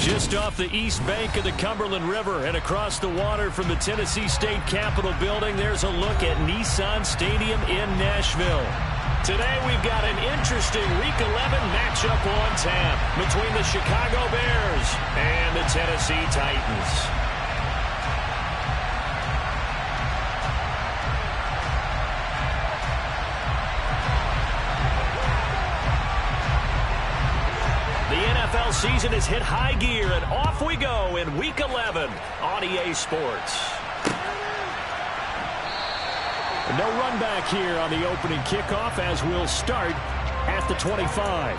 Just off the east bank of the Cumberland River and across the water from the Tennessee State Capitol building, there's a look at Nissan Stadium in Nashville. Today we've got an interesting Week 11 matchup on tap between the Chicago Bears and the Tennessee Titans. Season has hit high gear, and off we go in Week 11 on EA Sports. No run back here on the opening kickoff as we'll start at the 25.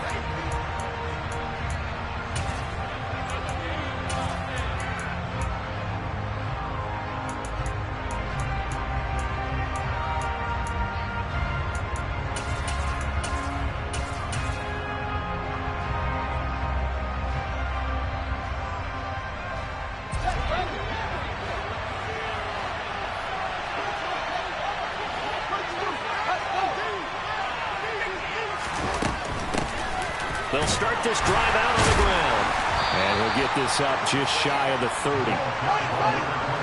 They'll start this drive out on the ground. And he'll get this up just shy of the 30.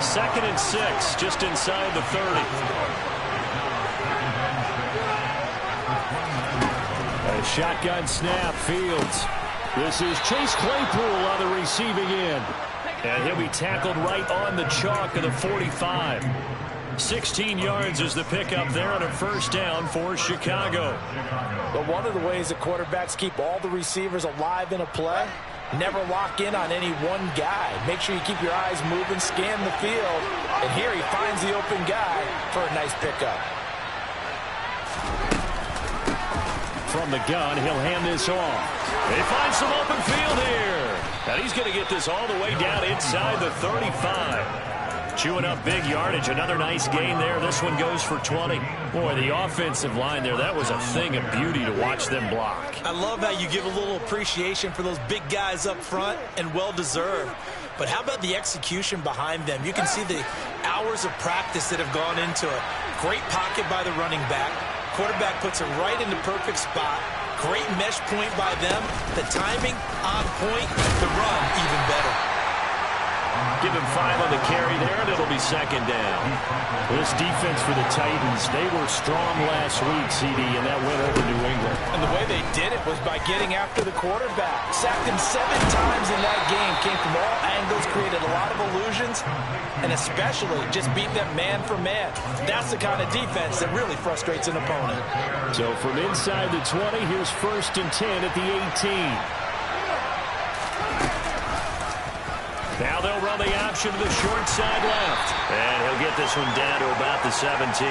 2nd and 6, just inside the 30. A shotgun snap, Fields. This is Chase Claypool on the receiving end. And he'll be tackled right on the chalk of the 45. 16 yards is the pickup there on a first down for Chicago. But one of the ways that quarterbacks keep all the receivers alive in a play, never lock in on any one guy. Make sure you keep your eyes moving, scan the field, and here he finds the open guy for a nice pickup. From the gun, he'll hand this off. They find some open field here. And he's going to get this all the way down inside the 35. Chewing up big yardage. Another nice gain there. This one goes for 20. Boy, the offensive line there, that was a thing of beauty to watch them block. I love how you give a little appreciation for those big guys up front, and well-deserved. But how about the execution behind them? You can see the hours of practice that have gone into it. Great pocket by the running back. Quarterback puts it right in the perfect spot. Great mesh point by them. The timing on point. The run even better. Give him 5 on the carry there, and it'll be 2nd down. This defense for the Titans, they were strong last week, CD, and that went over New England. And the way they did it was by getting after the quarterback. Sacked him 7 times in that game. Came from all angles, created a lot of illusions, and especially just beat them man for man. That's the kind of defense that really frustrates an opponent. So from inside the 20, here's 1st and 10 at the 18. Now they'll run the option to the short side left. And he'll get this one down to about the 17.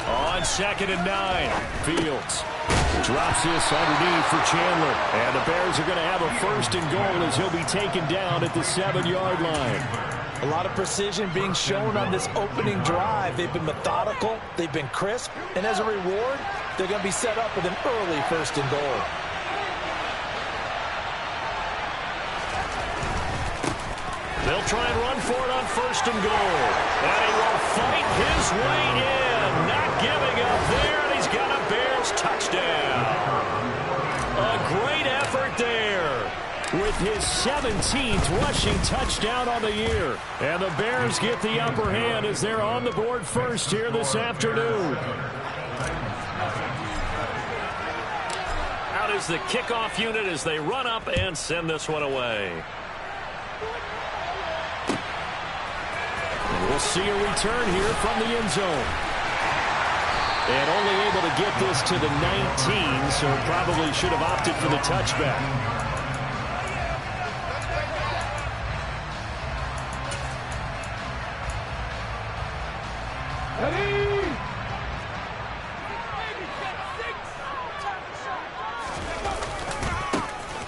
On 2nd and 9, Fields drops this underneath for Chandler. And the Bears are going to have a 1st and goal as he'll be taken down at the 7-yard line. A lot of precision being shown on this opening drive. They've been methodical, they've been crisp, and as a reward, they're going to be set up with an early 1st and goal. They'll try and run for it on 1st and goal. And he will fight his way in. Not giving up there, and he's got a Bears touchdown. A great effort there with his 17th rushing touchdown on the year. And the Bears get the upper hand as they're on the board first here this afternoon. Out is the kickoff unit as they run up and send this one away. We'll see a return here from the end zone. And only able to get this to the 19, so probably should have opted for the touchback.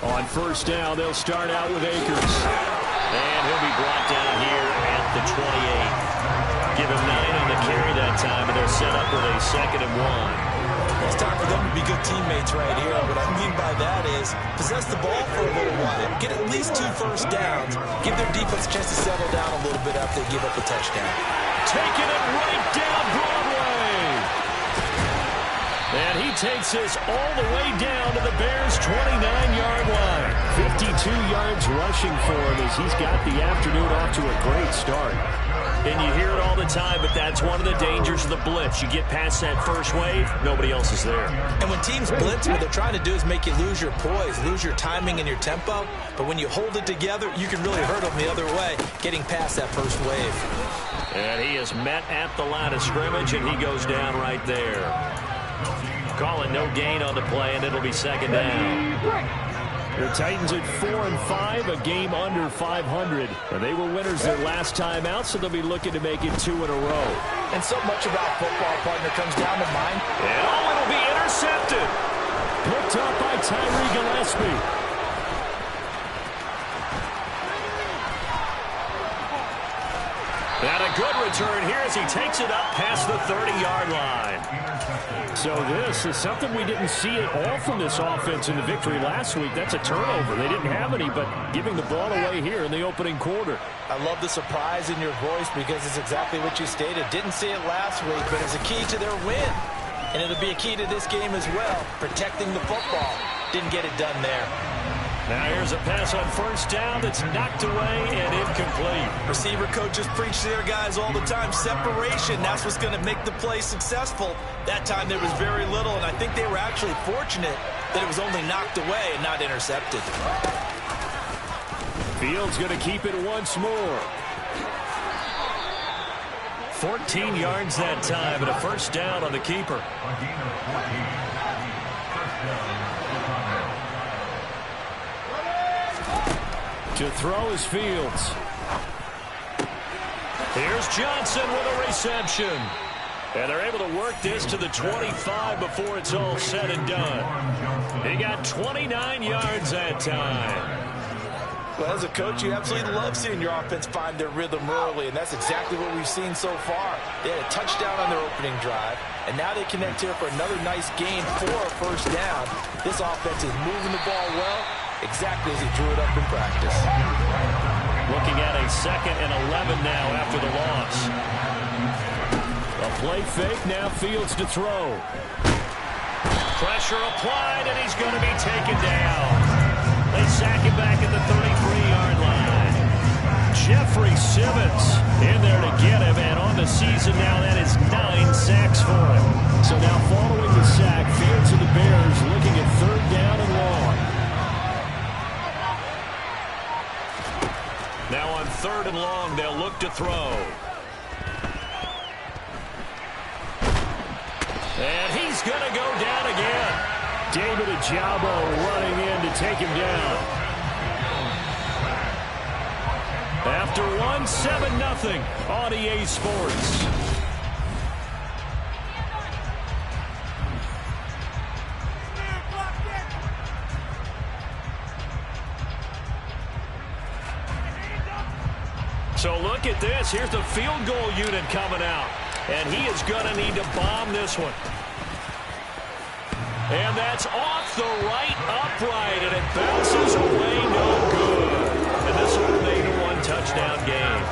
On 1st down, they'll start out with Akers. And he'll be brought down here at the 28. Give him 9 on the carry that time, and they'll set up with a 2nd and 1. It's time for them to be good teammates right here. What I mean by that is possess the ball for a little while, get at least 2 first downs, give their defense a chance to settle down a little bit after they give up a touchdown. Taking it right down Broadway. And he takes this all the way down to the Bears' 29-yard line. 52 yards rushing for him as he's got the afternoon off to a great start. And you hear it all the time, but that's one of the dangers of the blitz. You get past that first wave, nobody else is there. And when teams blitz, what they're trying to do is make you lose your poise, lose your timing and your tempo. But when you hold it together, you can really hurt them the other way, getting past that first wave. And he is met at the line of scrimmage, and he goes down right there. Calling no gain on the play, and it'll be second down. The Titans at 4-5, a game under 500. And they were winners their last time out, so they'll be looking to make it 2 in a row. And so much about football, partner, comes down to mind. And it'll be intercepted. Picked up by Tyree Gillespie. And a good return here as he takes it up past the 30-yard line. So this is something we didn't see at all from this offense in the victory last week. That's a turnover. They didn't have any, but giving the ball away here in the opening quarter. I love the surprise in your voice because it's exactly what you stated. Didn't see it last week, but it's a key to their win. And it'll be a key to this game as well, protecting the football. Didn't get it done there. Now here's a pass on first down that's knocked away and incomplete. Receiver coaches preach to their guys all the time. Separation, that's what's going to make the play successful. That time there was very little, and I think they were actually fortunate that it was only knocked away and not intercepted. Fields going to keep it once more. 14 yards that time and a first down on the keeper. To throw is Fields. Here's Johnson with a reception. And they're able to work this to the 25 before it's all said and done. He got 29 yards that time. Well, as a coach, you absolutely love seeing your offense find their rhythm early, and that's exactly what we've seen so far. They had a touchdown on their opening drive, and now they connect here for another nice gain for a first down. This offense is moving the ball well, exactly as he drew it up in practice. Looking at a 2nd and 11 now after the loss. A play fake, now Fields to throw. Pressure applied, and he's going to be taken down. They sack him back at the 33-yard line. Jeffrey Simmons in there to get him, and on the season now that is 9 sacks for him. So now following the sack, Fields and the Bears looking at 3rd down and long. Now on 3rd and long, they'll look to throw. And he's going to go down again. David Ajabo running in to take him down. After one, 7-0 on EA Sports. So look at this. Here's the field goal unit coming out. And he is going to need to bomb this one. And that's off the right upright, and it bounces away no good. And this will remain a 1-touchdown game.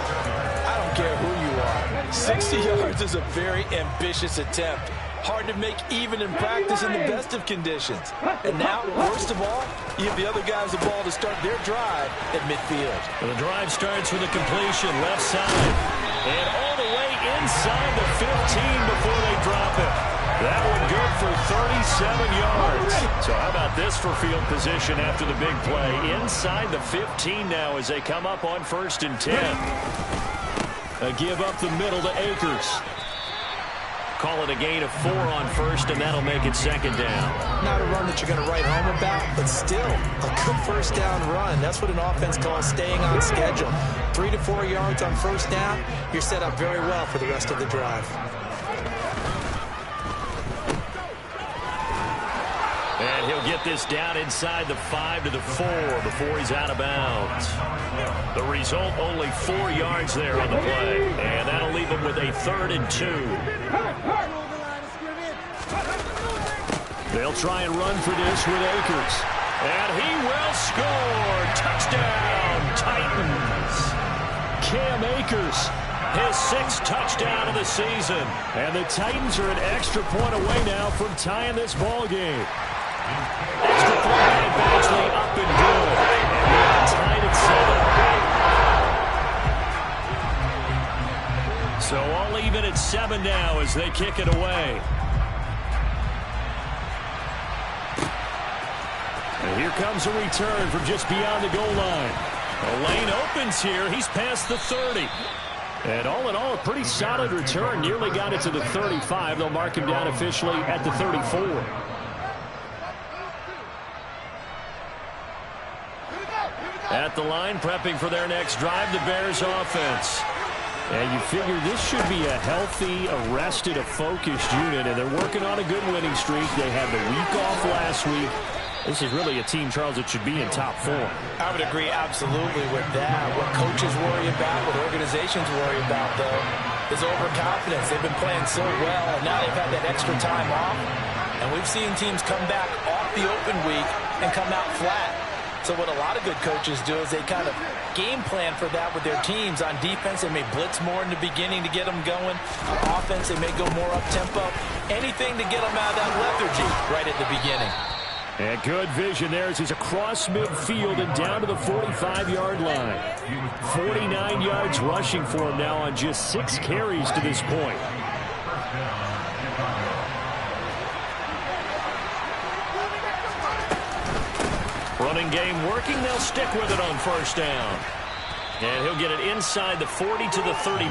I don't care who you are. 60 yards is a very ambitious attempt. Hard to make even in practice in the best of conditions. And now, worst of all, you have the other guys the ball to start their drive at midfield. And the drive starts with a completion left side. And all the way inside the 15 before they drop it. That one good for 37 yards. So how about this for field position after the big play? Inside the 15 now as they come up on 1st and 10. A give up the middle to Akers. Call it a gain of 4 on 1st, and that'll make it 2nd down. Not a run that you're going to write home about, but still a good first down run. That's what an offense calls staying on schedule. 3 to 4 yards on 1st down, you're set up very well for the rest of the drive. And he'll get this down inside the 5 to the 4 before he's out of bounds. The result, only 4 yards there on the play. And that'll leave him with a 3rd and 2. They'll try and run for this with Akers. And he will score. Touchdown, Titans. Cam Akers, his 6th touchdown of the season. And the Titans are an extra point away now from tying this ball game. Extra point by Badgley, up and good. And they're tied at 7. So all even at 7 now as they kick it away. And here comes a return from just beyond the goal line. The lane opens here. He's past the 30. And all in all, a pretty solid return. Nearly got it to the 35. They'll mark him down officially at the 34. At the line, prepping for their next drive, the Bears offense. And you figure this should be a healthy, arrested, a focused unit. And they're working on a good winning streak. They had the week off last week. This is really a team, Charles, that should be in top form. I would agree absolutely with that. What coaches worry about, what organizations worry about, though, is overconfidence. They've been playing so well, and now they've had that extra time off. And we've seen teams come back off the open week and come out flat. So what a lot of good coaches do is they kind of game plan for that with their teams. On defense, they may blitz more in the beginning to get them going. On offense, they may go more up-tempo. Anything to get them out of that lethargy right at the beginning. And good vision there as he's across midfield and down to the 45-yard line. 49 yards rushing for him now on just 6 carries to this point. Running game working. They'll stick with it on first down. And he'll get it inside the 40 to the 39.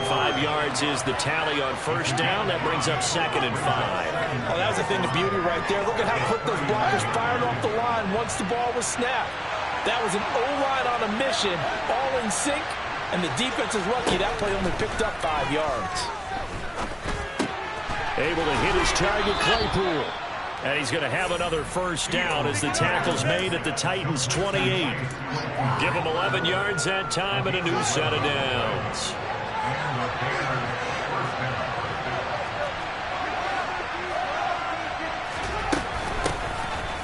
5 yards is the tally on first down. That brings up 2nd and 5. Oh, that was a thing of beauty right there. Look at how quick those blockers fired off the line once the ball was snapped. That was an O-line on a mission, all in sync, and the defense is lucky that play only picked up 5 yards. Able to hit his target, Claypool. And he's going to have another first down as the tackle's made at the Titans' 28. Give him 11 yards that time and a new set of downs.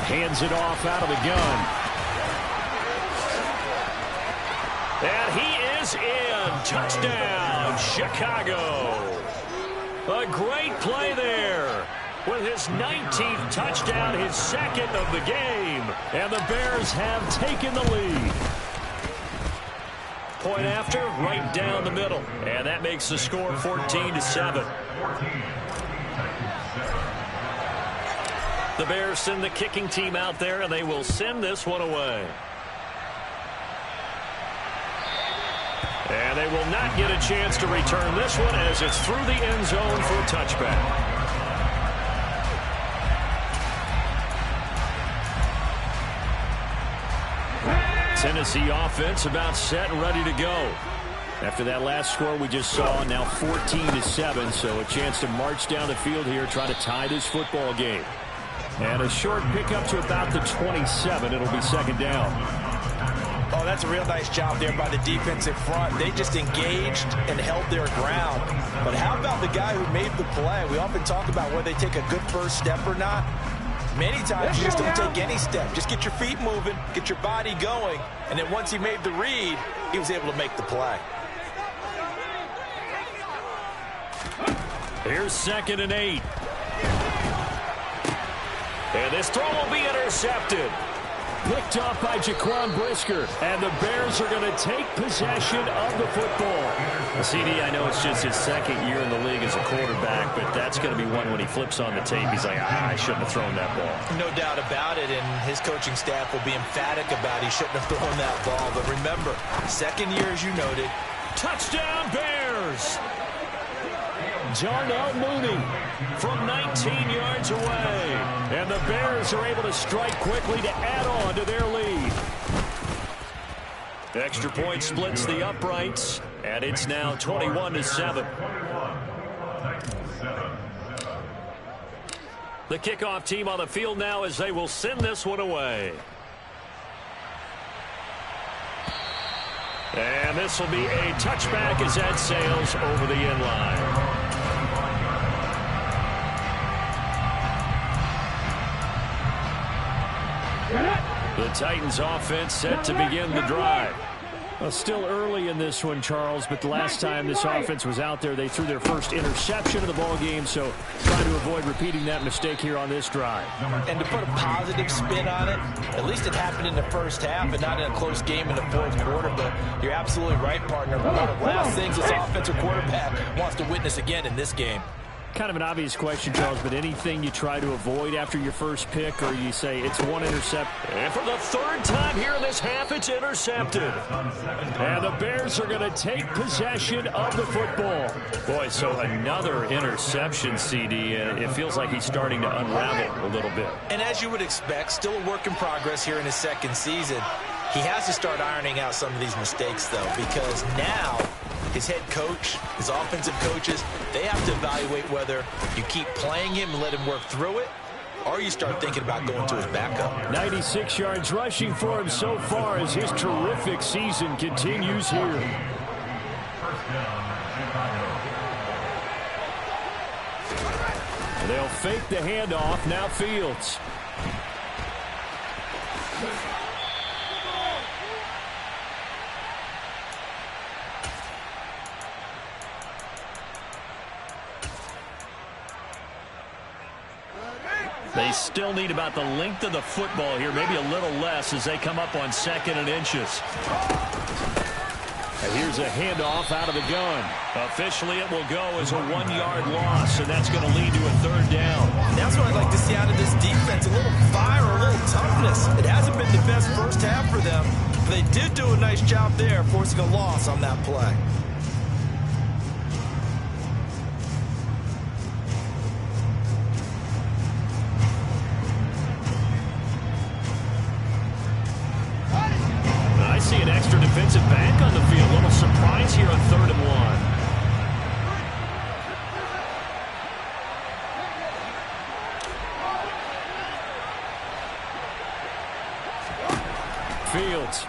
Hands it off out of the gun. And he is in. Touchdown, Chicago. A great play there. With his 19th touchdown, his 2nd of the game. And the Bears have taken the lead. Point after, right down the middle. And that makes the score 14-7. The Bears send the kicking team out there, and they will send this one away. And they will not get a chance to return this one as it's through the end zone for a touchback. Tennessee offense about set and ready to go. After that last score we just saw, now 14-7, so a chance to march down the field here, try to tie this football game. And a short pickup to about the 27. It'll be 2nd down. Oh, that's a real nice job there by the defensive front. They just engaged and held their ground. But how about the guy who made the play? We often talk about whether they take a good first step or not. Many times you just don't take any step. Just get your feet moving, get your body going, and then once he made the read, he was able to make the play. Here's 2nd and 8. And this throw will be intercepted. Picked off by Jaquan Brisker. And the Bears are going to take possession of the football. CD, I know it's just his 2nd year in the league as a quarterback, but that's going to be one when he flips on the tape. He's like, I shouldn't have thrown that ball. No doubt about it, and his coaching staff will be emphatic about he shouldn't have thrown that ball. But remember, 2nd year, as you noted. Touchdown, Bears! Darnell Mooney from 19 yards away. And the Bears are able to strike quickly to add on to their lead. Extra point splits the uprights, and it's now 21-7. The kickoff team on the field now as they will send this one away. And this will be a touchback as that sails over the end line. The Titans offense set to begin the drive. Well, still early in this one, Charles, but the last time this offense was out there, they threw their first interception of the ball game, so try to avoid repeating that mistake here on this drive. And to put a positive spin on it, at least it happened in the first half and not in a close game in the fourth quarter, but you're absolutely right, partner. One of the last things this offensive quarterback wants to witness again in this game. Kind of an obvious question, Charles, but anything you try to avoid after your first pick, or you say it's one intercept? And for the third time here in this half, it's intercepted. And the Bears are going to take possession of the football. Boy, so another interception, CD. It feels like he's starting to unravel a little bit. And as you would expect, still a work in progress here in his second season. He has to start ironing out some of these mistakes, though, because now his head coach, his offensive coaches, they have to evaluate whether you keep playing him and let him work through it, or you start thinking about going to his backup. 96 yards rushing for him so far as his terrific season continues here. They'll fake the handoff. Now Fields. They still need about the length of the football here, maybe a little less as they come up on 2nd and inches. And here's a handoff out of the gun. Officially, it will go as a 1-yard loss, and that's going to lead to a 3rd down. That's what I'd like to see out of this defense, a little fire, a little toughness. It hasn't been the best first half for them, but they did do a nice job there, forcing a loss on that play. I see an extra defensive back on the field. A little surprise here on 3rd and 1. Fields.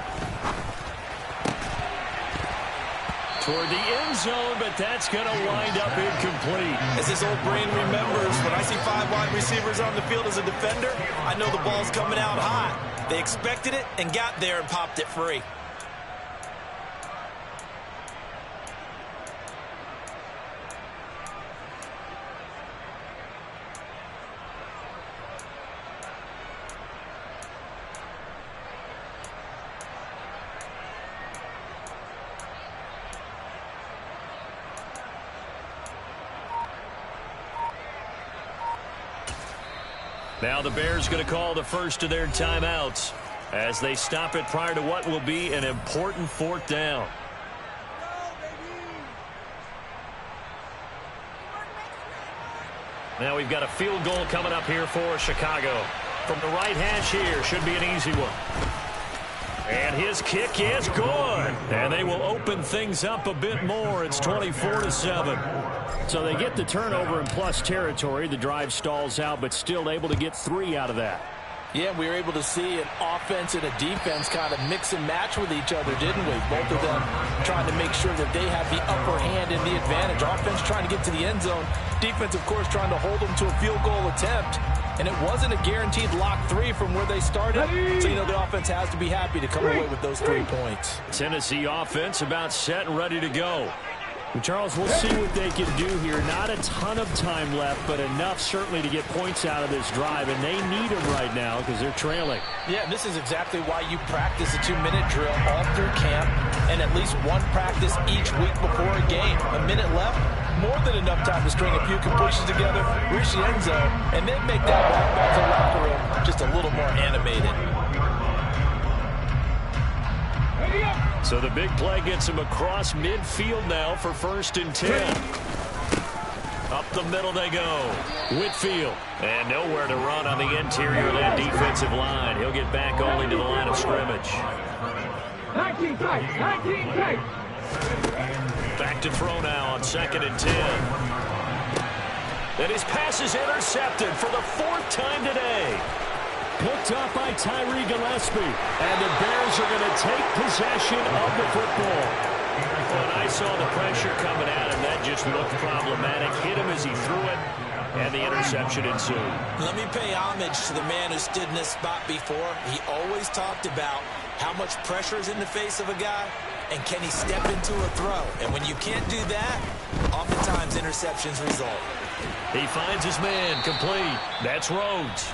Toward the end zone, but that's going to wind up incomplete. As his old brain remembers, when I see 5 wide receivers on the field as a defender, I know the ball's coming out hot. They expected it and got there and popped it free. Now the Bears going to call the first of their timeouts as they stop it prior to what will be an important 4th down. Now we've got a field goal coming up here for Chicago. From the right hash here, should be an easy one. And his kick is good. And they will open things up a bit more. It's 24-7. So they get the turnover in plus territory. The drive stalls out, but still able to get 3 out of that. Yeah, we were able to see an offense and a defense kind of mix and match with each other, didn't we? Both of them trying to make sure that they have the upper hand and the advantage. Offense trying to get to the end zone. Defense, of course, trying to hold them to a field goal attempt. And it wasn't a guaranteed lock 3 from where they started. So, you know, the offense has to be happy to come away with those 3 points. Tennessee offense about set and ready to go. And Charles, we'll see what they can do here. Not a ton of time left, but enough certainly to get points out of this drive. And they need them right now because they're trailing. Yeah, and this is exactly why you practice a 2-minute drill all through camp and at least one practice each week before a game. A minute left, more than enough time to string a few completions together, reach the end zone, and then make that walk back to the locker room just a little more animated. So the big play gets him across midfield now for 1st and 10. Up the middle they go. Whitfield. And nowhere to run on the interior of that defensive line. He'll get back only to the line of scrimmage. Back to throw now on 2nd and 10. And his pass is intercepted for the 4th time today. Picked up by Tyree Gillespie. And the Bears are going to take possession of the football. When I saw the pressure coming at him, that just looked problematic. Hit him as he threw it. and the interception ensued. Let me pay homage to the man who stood in this spot before. He always talked about how much pressure is in the face of a guy, and can he step into a throw? And when you can't do that, oftentimes interceptions result. He finds his man, complete. That's Rhodes.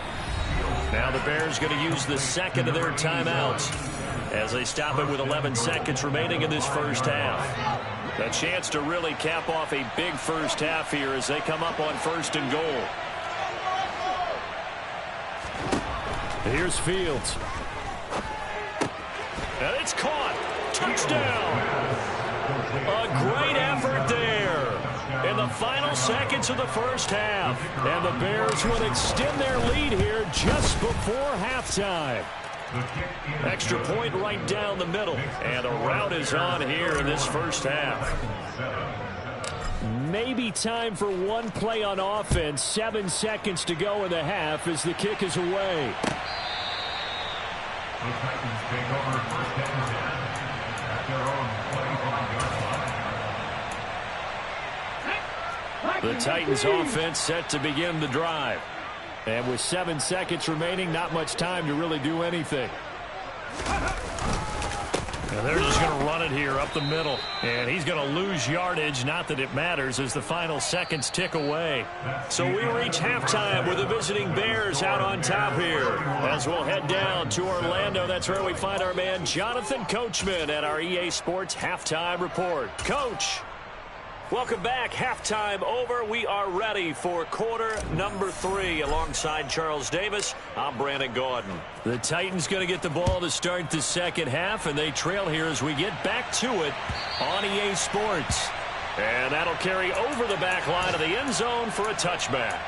Now the Bears going to use the second of their timeouts as they stop it with 11 seconds remaining in this first half. A chance to really cap off a big first half here as they come up on 1st and goal. Here's Fields. And it's caught. Touchdown. A great effort there in the final seconds of the first half. And the Bears will extend their lead here just before halftime. Extra point right down the middle. And the route is on here in this first half. Maybe time for one play on offense. 7 seconds to go in the half as the kick is away. The Titans take over first and 10 at their own 25-yard line. The Titans offense set to begin the drive. And with 7 seconds remaining, not much time to really do anything. And they're just going to run it here up the middle. And he's going to lose yardage. Not that it matters as the final seconds tick away. So we reach halftime with the visiting Bears out on top here. As we'll head down to Orlando, that's where we find our man Jonathan Coachman at our EA Sports Halftime Report. Coach, welcome back. Halftime over. We are ready for quarter number 3 alongside Charles Davis. I'm Brandon Gaudin. The Titans going to get the ball to start the second half, and they trail here as we get back to it on EA Sports. And that'll carry over the back line of the end zone for a touchback.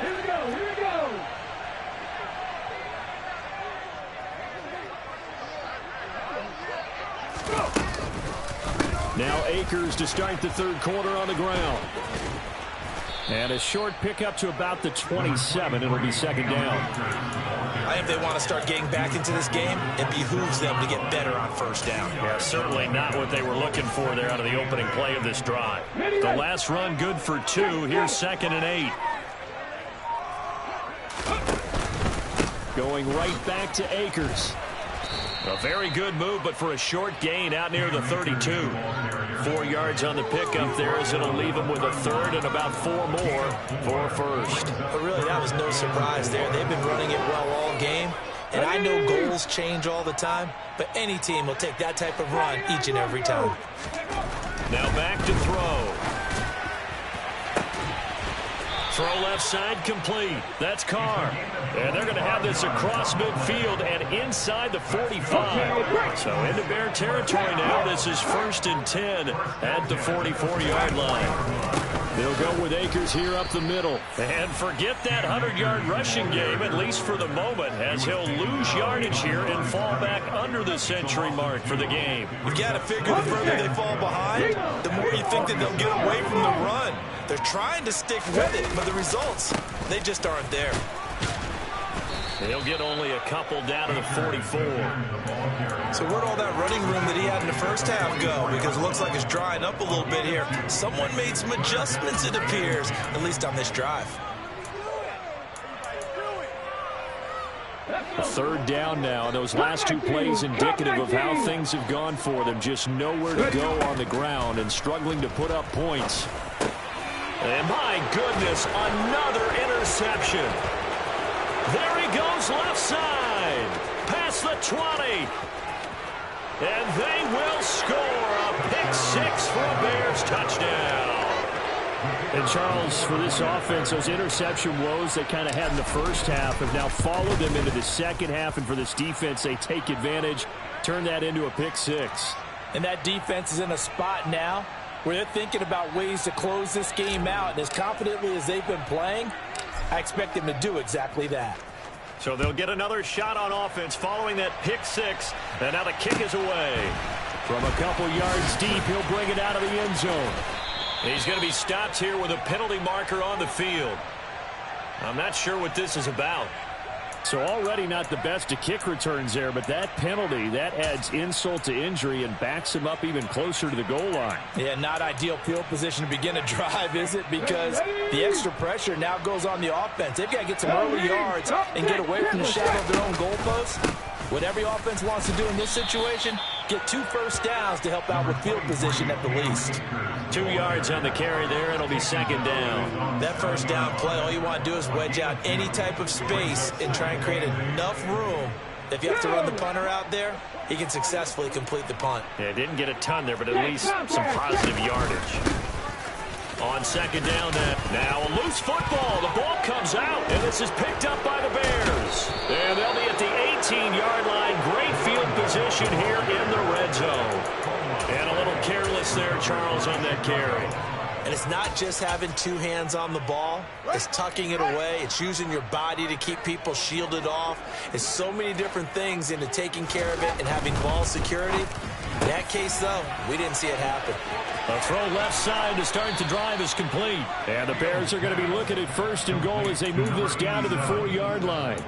Here we go, here we go. Now Akers to start the third quarter on the ground. And a short pickup to about the 27. It'll be second down. I think they want to start getting back into this game. It behooves them to get better on first down. Yeah, certainly not what they were looking for there out of the opening play of this drive. The last run good for 2. Here's 2nd and 8. Going right back to Akers. A very good move, but for a short gain out near the 32. 4 yards on the pickup there as it'll leave him with a third and about 4 more for first. But really, that was no surprise there. They've been running it well all game. And I know goals change all the time, but any team will take that type of run each and every time. Now back to throw. Throw left side complete. That's Carr. And they're going to have this across midfield and inside the 45. So into Bear territory now. This is 1st and 10 at the 44-yard line. They'll go with Akers here up the middle. And forget that 100-yard rushing game, at least for the moment, as he'll lose yardage here and fall back under the century mark for the game. You've got to figure the further they fall behind, the more you think that they'll get away from the run. They're trying to stick with it, but the results, they just aren't there. He'll get only a couple down to the 44. So where'd all that running room that he had in the first half go? Because it looks like it's drying up a little bit here. Someone made some adjustments, it appears, at least on this drive. A third down now. Those last 2 plays indicative of how things have gone for them. Just nowhere to go on the ground and struggling to put up points. And my goodness, another interception. There he goes left side. Past the 20. And they will score a pick 6 for a Bears touchdown. And Charles, for this offense, those interception woes they kind of had in the first half have now followed them into the second half. And for this defense, they take advantage, turn that into a pick 6. And that defense is in a spot now where they're thinking about ways to close this game out. And as confidently as they've been playing, I expect them to do exactly that. So they'll get another shot on offense following that pick 6. And now the kick is away. From a couple yards deep, he'll bring it out of the end zone. He's going to be stopped here with a penalty marker on the field. I'm not sure what this is about. So already not the best of kick returns there, but that penalty, that adds insult to injury and backs him up even closer to the goal line. Yeah, not ideal field position to begin a drive, is it? Because the extra pressure now goes on the offense. They've got to get some early yards and get away from the shadow of their own goalposts. What every offense wants to do in this situation, get 2 first downs to help out with field position at the least. 2 yards on the carry there. It'll be second down. That first down play, all you want to do is wedge out any type of space and try and create enough room. If you have to run the punter out there, he can successfully complete the punt. Yeah, didn't get a ton there, but at least some positive yardage. On second down now a loose football. The ball comes out, and this is picked up by the Bears. And they'll be at the 18-yard line. Great field position here in the red zone. And a little careless there, Charles, on that carry. And it's not just having 2 hands on the ball. It's tucking it away. It's using your body to keep people shielded off. It's so many different things into taking care of it and having ball security. In that case, though, we didn't see it happen. A throw left side to start the drive is complete. And the Bears are going to be looking at first and goal as they move this down to the 4-yard line.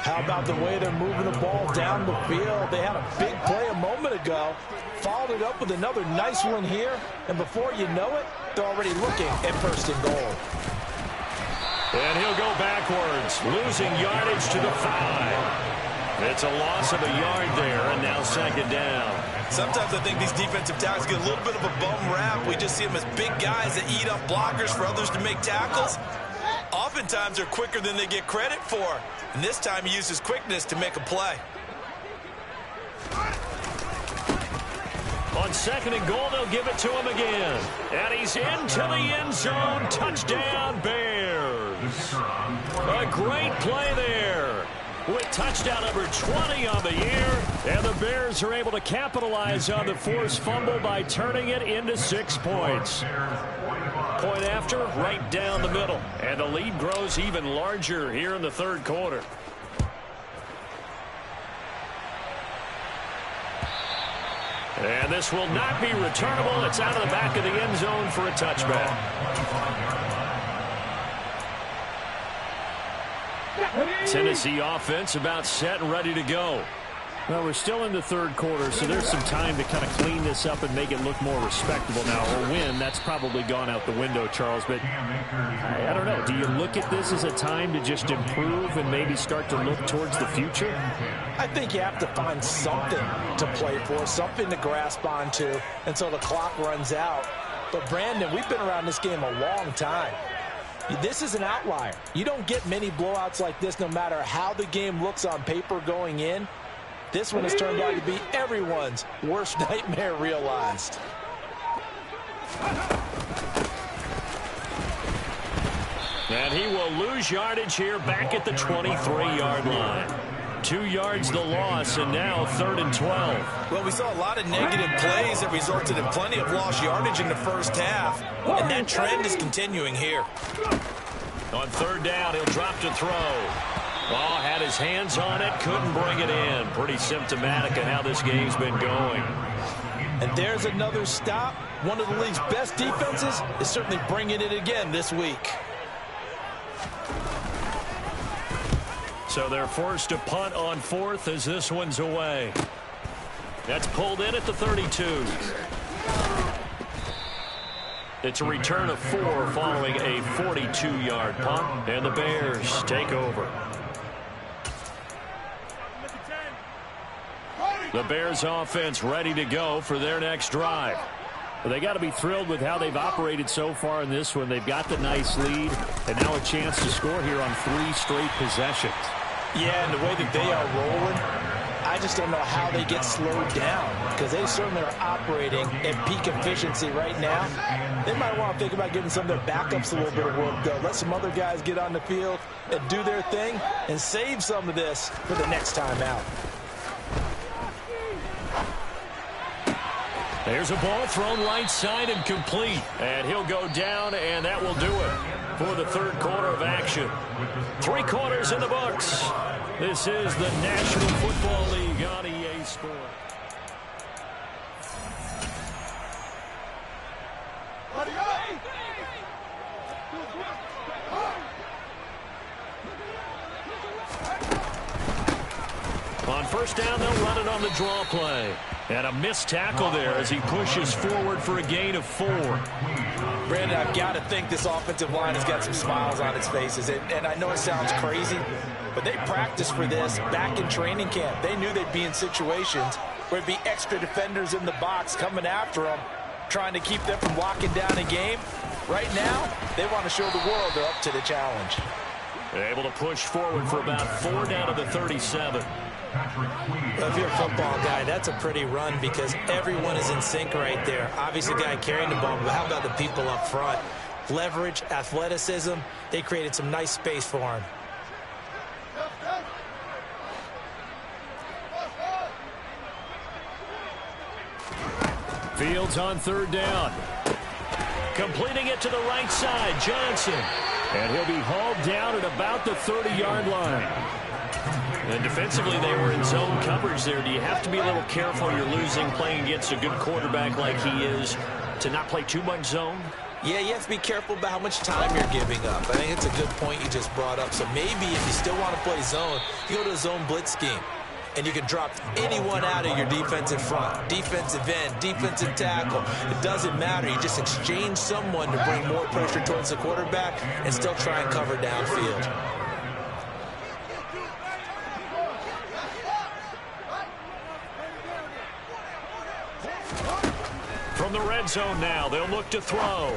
How about the way they're moving the ball down the field? They had a big play a moment ago, followed it up with another nice one here, and before you know it, they're already looking at first and goal. And he'll go backwards, losing yardage to the 5. It's a loss of a yard there, and now second down. Sometimes I think these defensive tackles get a little bit of a bum rap. We just see them as big guys that eat up blockers for others to make tackles. Oftentimes they're quicker than they get credit for. And this time he uses quickness to make a play. On second and goal, they'll give it to him again. And he's into the end zone. Touchdown, Bears. A great play there. With touchdown number 20 on the year. And the Bears are able to capitalize on the forced fumble by turning it into 6 points. Point after, right down the middle. And the lead grows even larger here in the third quarter. And this will not be returnable. It's out of the back of the end zone for a touchback. Tennessee offense about set and ready to go. Well, we're still in the third quarter, so there's some time to kind of clean this up and make it look more respectable now. Or win, that's probably gone out the window, Charles. But I don't know. Do you look at this as a time to just improve and maybe start to look towards the future? I think you have to find something to play for, something to grasp onto until the clock runs out. But, Brandon, we've been around this game a long time. This is an outlier. You don't get many blowouts like this no matter how the game looks on paper going in. This one has turned out to be everyone's worst nightmare realized. And he will lose yardage here back at the 23-yard line. 2 yards the loss, and now 3rd and 12. Well, we saw a lot of negative plays that resulted in plenty of lost yardage in the first half, and that trend is continuing here. On 3rd down, he'll drop to throw. Oh, had his hands on it, couldn't bring it in. Pretty symptomatic of how this game's been going. And there's another stop. One of the league's best defenses is certainly bringing it again this week. So they're forced to punt on 4th as this one's away. That's pulled in at the 32. It's a return of 4 following a 42-yard punt, and the Bears take over. The Bears offense ready to go for their next drive. Well, they got to be thrilled with how they've operated so far in this one. They've got the nice lead, and now a chance to score here on 3 straight possessions. Yeah, and the way that they are rolling, I just don't know how they get slowed down, because they certainly are operating at peak efficiency right now. They might want to think about giving some of their backups a little bit of work, though. Let some other guys get on the field and do their thing and save some of this for the next time out. There's a ball thrown right side and complete. And he'll go down, and that will do it for the third quarter of action. 3 quarters in the books. This is the National Football League on EA Sports. first down, they'll run it on the draw play. And a missed tackle there as he pushes forward for a gain of 4. Brandon, I've got to think this offensive line has got some smiles on its faces. And I know it sounds crazy, but they practiced for this back in training camp. They knew they'd be in situations where there'd be extra defenders in the box coming after them, trying to keep them from locking down a game. Right now, they want to show the world they're up to the challenge. They're able to push forward for about 4 down to the 37. Well, if you're a football guy, that's a pretty run because everyone is in sync right there. Obviously, the guy carrying the ball, but how about the people up front? Leverage, athleticism, they created some nice space for him. Fields on 3rd down. Completing it to the right side, Johnson. And he'll be hauled down at about the 30-yard line. And defensively, they were in zone coverage there. Do you have to be a little careful you're losing playing against a good quarterback like he is to not play too much zone? Yeah, you have to be careful about how much time you're giving up. I think it's a good point you just brought up. So maybe if you still want to play zone, you go to a zone blitz scheme. And you can drop anyone out of your defensive front. Defensive end, defensive tackle. It doesn't matter. You just exchange someone to bring more pressure towards the quarterback and still try and cover downfield. From the red zone now, they'll look to throw.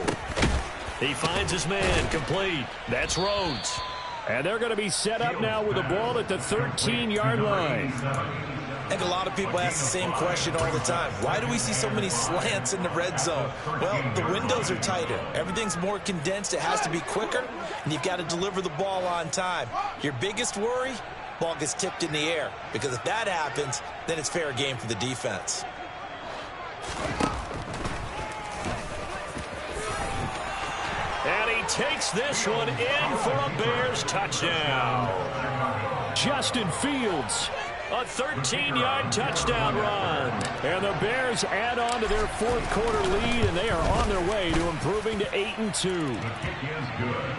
He finds his man, complete. That's Rhodes. And they're going to be set up now with the ball at the 13-yard line. I think a lot of people ask the same question all the time. Why do we see so many slants in the red zone? Well, the windows are tighter. Everything's more condensed. It has to be quicker, and you've got to deliver the ball on time. Your biggest worry, ball gets tipped in the air, because if that happens, then it's fair game for the defense. And he takes this one in for a Bears touchdown. Justin Fields, a 13-yard touchdown run. And the Bears add on to their 4th quarter lead, and they are on their way to improving to 8-2.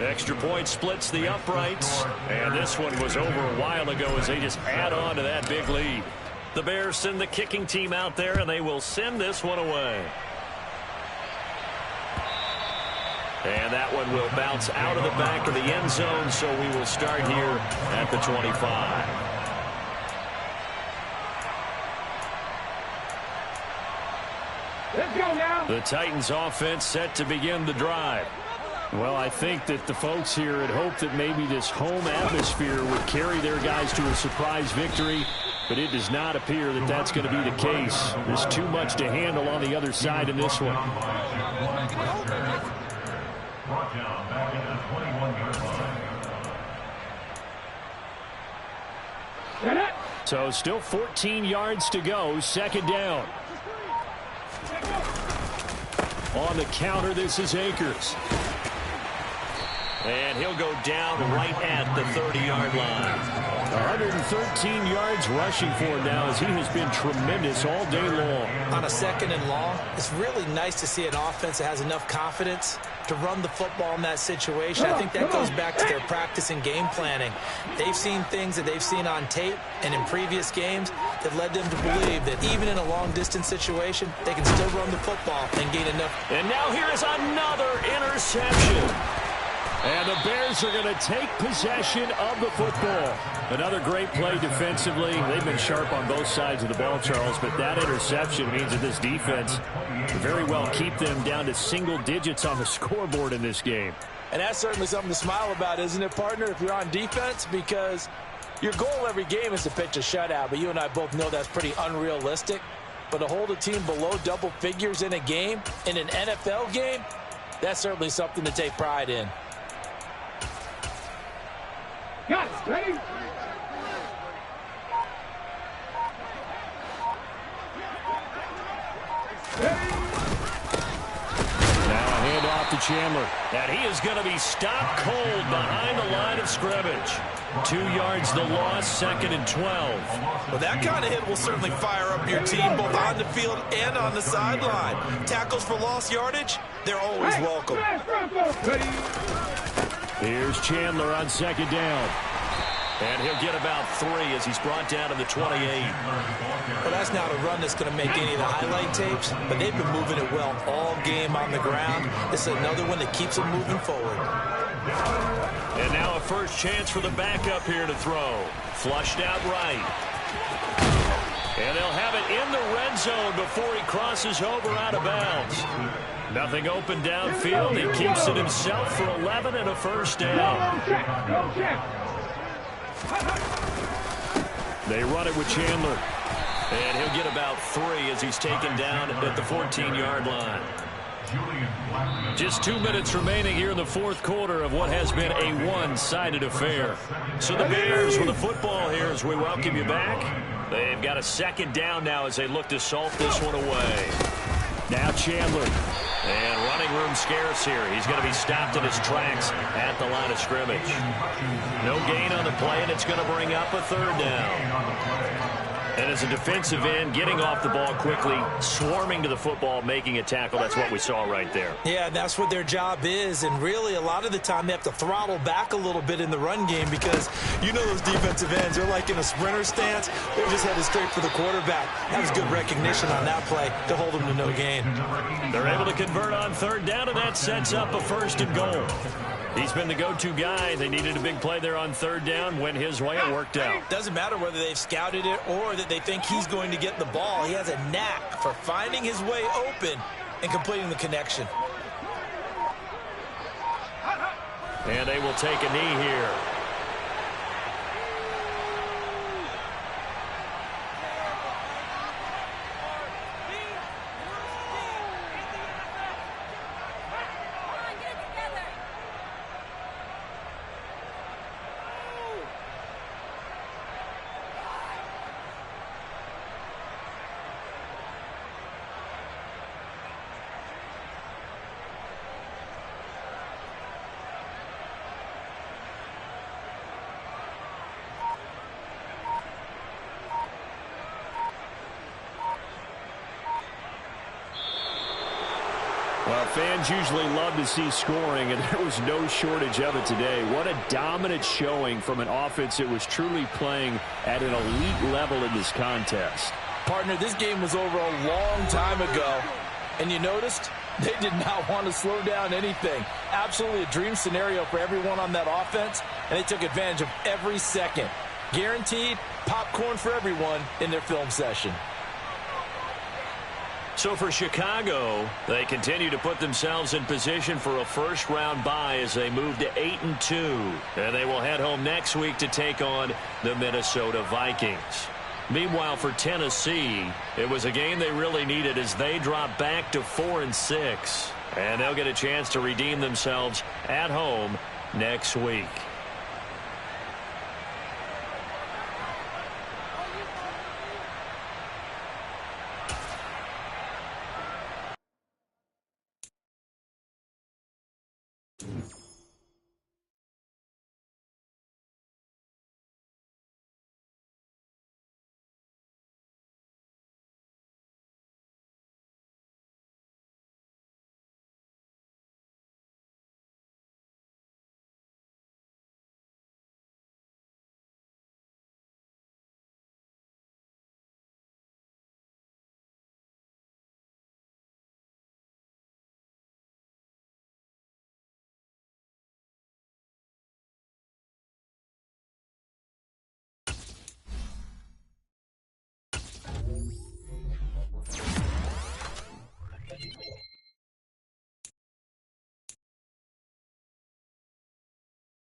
Extra point splits the uprights, and this one was over a while ago as they just add on to that big lead. The Bears send the kicking team out there, and they will send this one away. And that one will bounce out of the back of the end zone, so we will start here at the 25. Let's go now. The Titans offense set to begin the drive. Well, I think that the folks here had hoped that maybe this home atmosphere would carry their guys to a surprise victory, but it does not appear that that's going to be the case. There's too much to handle on the other side in this one. Brought down back at the 21-yard line. So still 14 yards to go, 2nd down. On the counter, this is Akers. And he'll go down right at the 30-yard line. 113 yards rushing for him now as he has been tremendous all day long. On a 2nd and long, it's really nice to see an offense that has enough confidence to run the football in that situation. I think that goes back to their practice and game planning. They've seen things that they've seen on tape and in previous games that led them to believe that even in a long-distance situation, they can still run the football and gain enough. And now here is another interception. And the Bears are going to take possession of the football. Another great play defensively. They've been sharp on both sides of the ball, Charles, but that interception means that this defense very well keep them down to single digits on the scoreboard in this game. And that's certainly something to smile about, isn't it, partner, if you're on defense? Because your goal every game is to pitch a shutout, but you and I both know that's pretty unrealistic. But to hold a team below double figures in a game, in an NFL game, that's certainly something to take pride in. Got it. Ready? Now a handoff to Chandler. And he is going to be stopped cold behind the line of scrimmage. 2 yards the loss, 2nd and 12. Well, that kind of hit will certainly fire up your team both on the field and on the sideline. Tackles for lost yardage, they're always welcome. Here's Chandler on 2nd down. And he'll get about 3 as he's brought down to the 28. Well, that's not a run that's going to make any of the highlight tapes, but they've been moving it well all game on the ground. This is another one that keeps them moving forward. And now a first chance for the backup here to throw. Flushed out right. And they'll have it in the red zone before he crosses over out of bounds. Nothing open downfield. He keeps it himself for 11 and a first down. They run it with Chandler. And he'll get about 3 as he's taken down at the 14-yard line. Just 2 minutes remaining here in the fourth quarter of what has been a one-sided affair. So the Bears with the football here as we welcome you back. They've got a second down now as they look to salt this one away. Now Chandler. And running room scarce here. He's going to be stopped in his tracks at the line of scrimmage. No gain on the play, and it's going to bring up a third down. And as a defensive end, getting off the ball quickly, swarming to the football, making a tackle, that's what we saw right there. Yeah, that's what their job is, and really a lot of the time they have to throttle back a little bit in the run game because you know those defensive ends, they're like in a sprinter stance. They're just headed straight for the quarterback. That was good recognition on that play to hold them to no gain. They're able to convert on third down, and that sets up a first and goal. He's been the go-to guy. They needed a big play there on third down. Went his way. It worked out. Doesn't matter whether they've scouted it or that they think he's going to get the ball. He has a knack for finding his way open and completing the connection. And they will take a knee here. Well, fans usually love to see scoring, and there was no shortage of it today. What a dominant showing from an offense that was truly playing at an elite level in this contest. Partner, this game was over a long time ago, and you noticed they did not want to slow down anything. Absolutely a dream scenario for everyone on that offense, and they took advantage of every second. Guaranteed popcorn for everyone in their film session. So for Chicago, they continue to put themselves in position for a first-round bye as they move to 8-2. And they will head home next week to take on the Minnesota Vikings. Meanwhile, for Tennessee, it was a game they really needed as they drop back to 4-6. And they'll get a chance to redeem themselves at home next week.